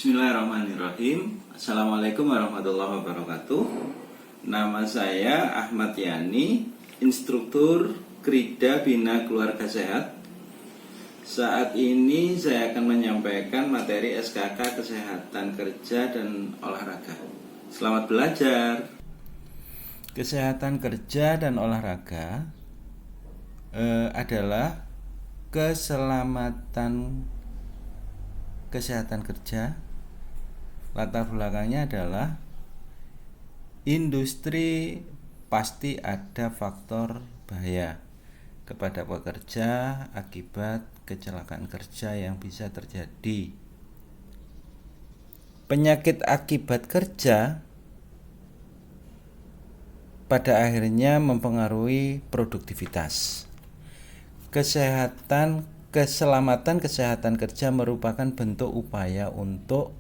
Bismillahirrahmanirrahim. Assalamualaikum warahmatullahi wabarakatuh. Nama saya Ahmad Yani, instruktur Krida Bina Keluarga Sehat. Saat ini saya akan menyampaikan materi SKK Kesehatan Kerja dan Olahraga. Selamat belajar. Kesehatan kerja dan olahraga adalah kesehatan kerja. Latar belakangnya adalah industri pasti ada faktor bahaya kepada pekerja akibat kecelakaan kerja yang bisa terjadi. Penyakit akibat kerja pada akhirnya mempengaruhi produktivitas. Keselamatan kesehatan kerja merupakan bentuk upaya untuk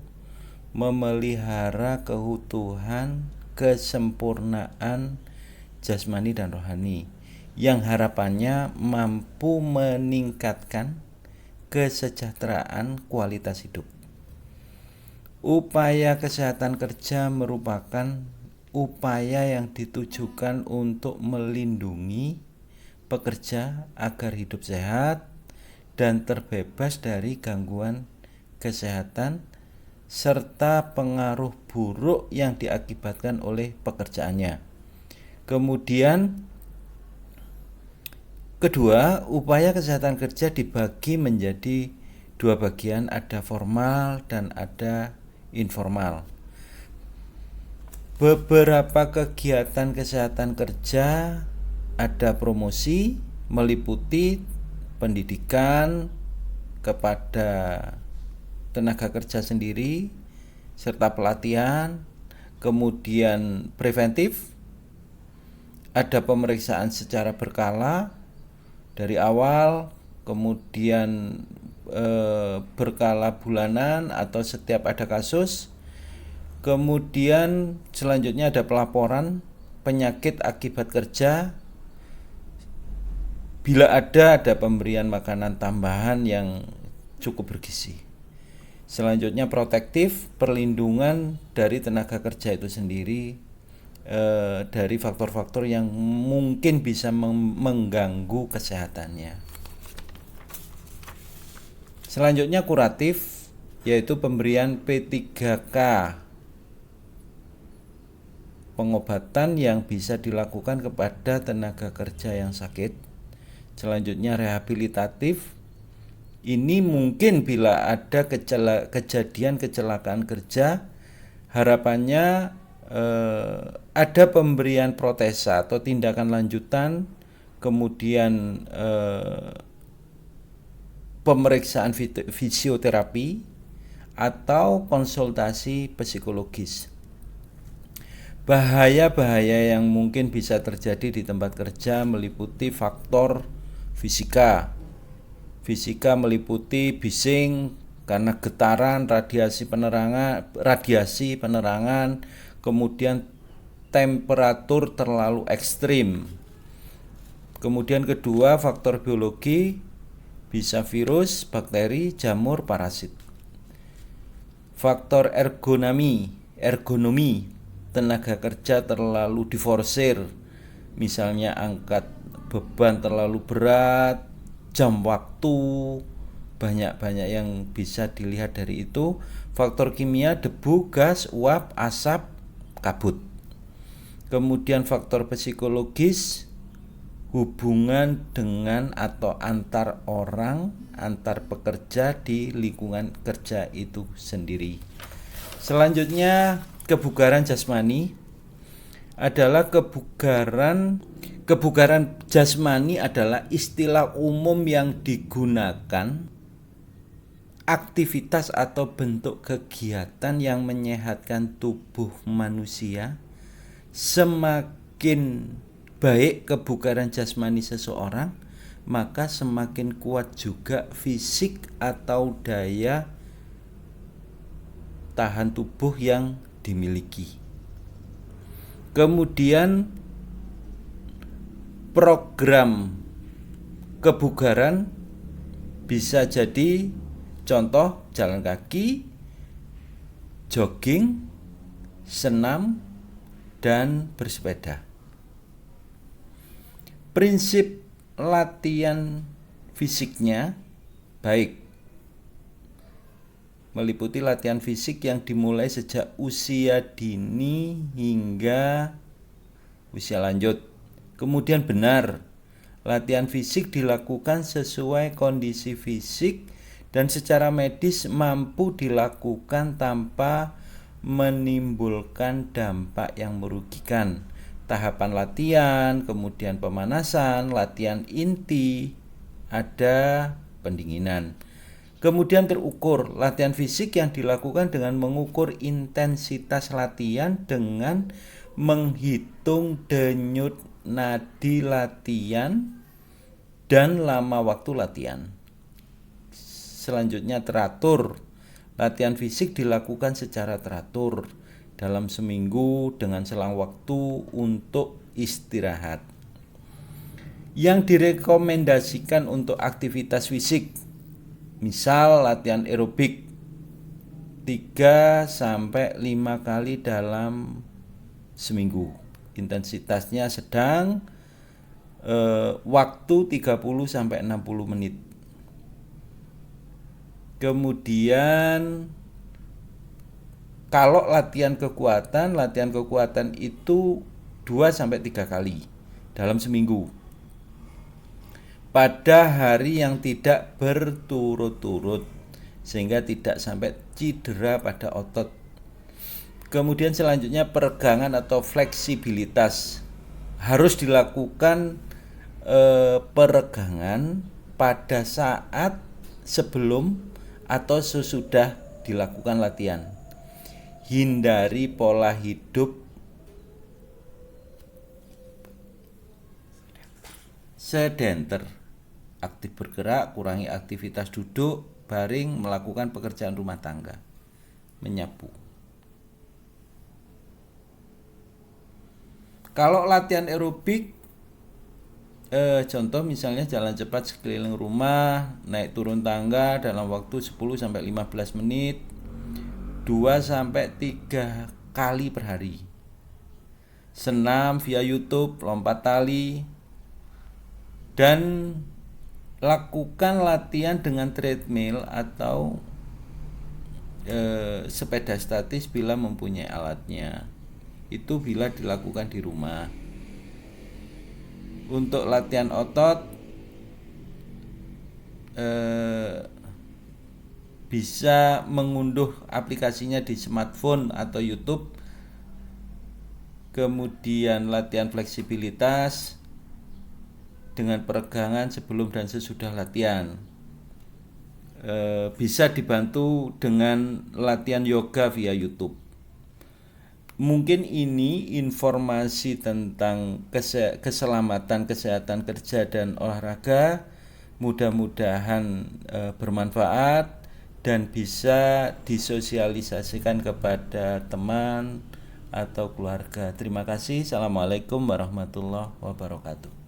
memelihara keutuhan, kesempurnaan jasmani dan rohani yang harapannya mampu meningkatkan kesejahteraan kualitas hidup. Upaya kesehatan kerja merupakan upaya yang ditujukan untuk melindungi pekerja agar hidup sehat dan terbebas dari gangguan kesehatan serta pengaruh buruk yang diakibatkan oleh pekerjaannya. Kemudian kedua, upaya kesehatan kerja dibagi menjadi dua bagian, ada formal dan ada informal. Beberapa kegiatan kesehatan kerja ada promosi, meliputi pendidikan kepada tenaga kerja sendiri serta pelatihan, kemudian preventif, ada pemeriksaan secara berkala dari awal, kemudian berkala bulanan atau setiap ada kasus. Kemudian selanjutnya ada pelaporan penyakit akibat kerja. Bila ada pemberian makanan tambahan yang cukup bergizi. Selanjutnya protektif, perlindungan dari tenaga kerja itu sendiri dari faktor-faktor yang mungkin bisa mengganggu kesehatannya. Selanjutnya kuratif, yaitu pemberian P3K, pengobatan yang bisa dilakukan kepada tenaga kerja yang sakit. Selanjutnya rehabilitatif, ini mungkin bila ada kejadian kecelakaan kerja, harapannya ada pemberian protesa atau tindakan lanjutan, kemudian pemeriksaan fisioterapi atau konsultasi psikologis. Bahaya-bahaya yang mungkin bisa terjadi di tempat kerja meliputi faktor fisika. Fisika meliputi bising karena getaran, radiasi penerangan, kemudian temperatur terlalu ekstrim. Kemudian kedua, faktor biologi bisa virus, bakteri, jamur, parasit. Faktor ergonomi, tenaga kerja terlalu diforsir, misalnya angkat beban terlalu berat, jam waktu, banyak yang bisa dilihat dari itu. Faktor kimia, debu, gas, uap, asap, kabut. Kemudian faktor psikologis, hubungan dengan atau antar orang, antar pekerja di lingkungan kerja itu sendiri. Selanjutnya kebugaran jasmani adalah kebugaran jasmani adalah istilah umum yang digunakan aktivitas atau bentuk kegiatan yang menyehatkan tubuh manusia. Semakin baik kebugaran jasmani seseorang, maka semakin kuat juga fisik atau daya tahan tubuh yang dimiliki. Kemudian program kebugaran bisa jadi contoh jalan kaki, jogging, senam, dan bersepeda. Prinsip latihan fisiknya baik, meliputi latihan fisik yang dimulai sejak usia dini hingga usia lanjut. Kemudian benar, latihan fisik dilakukan sesuai kondisi fisik dan secara medis mampu dilakukan tanpa menimbulkan dampak yang merugikan. Tahapan latihan, kemudian pemanasan, latihan inti, ada pendinginan. Kemudian terukur, latihan fisik yang dilakukan dengan mengukur intensitas latihan dengan menghitung denyut nadi latihan dan lama waktu latihan. Selanjutnya teratur, latihan fisik dilakukan secara teratur dalam seminggu dengan selang waktu untuk istirahat. Yang direkomendasikan untuk aktivitas fisik, misal latihan aerobik 3-5 kali dalam seminggu. Intensitasnya sedang, waktu 30-60 menit. Kemudian kalau latihan kekuatan itu 2-3 kali dalam seminggu pada hari yang tidak berturut-turut sehingga tidak sampai cedera pada otot. Kemudian selanjutnya peregangan atau fleksibilitas, harus dilakukan peregangan pada saat sebelum atau sesudah dilakukan latihan. Hindari pola hidup sedenter, aktif bergerak, kurangi aktivitas duduk, baring, melakukan pekerjaan rumah tangga, menyapu. Kalau latihan aerobik, contoh misalnya jalan cepat sekeliling rumah, naik turun tangga dalam waktu 10-15 menit, 2-3 kali per hari. Senam via YouTube, lompat tali, dan lakukan latihan dengan treadmill atau sepeda statis bila mempunyai alatnya. Itu bila dilakukan di rumah. Untuk latihan otot bisa mengunduh aplikasinya di smartphone atau YouTube. Kemudian latihan fleksibilitas dengan peregangan sebelum dan sesudah latihan. Bisa dibantu dengan latihan yoga via YouTube. Mungkin ini informasi tentang keselamatan, kesehatan kerja dan olahraga. Mudah-mudahan bermanfaat dan bisa disosialisasikan kepada teman atau keluarga. Terima kasih. Assalamualaikum warahmatullahi wabarakatuh.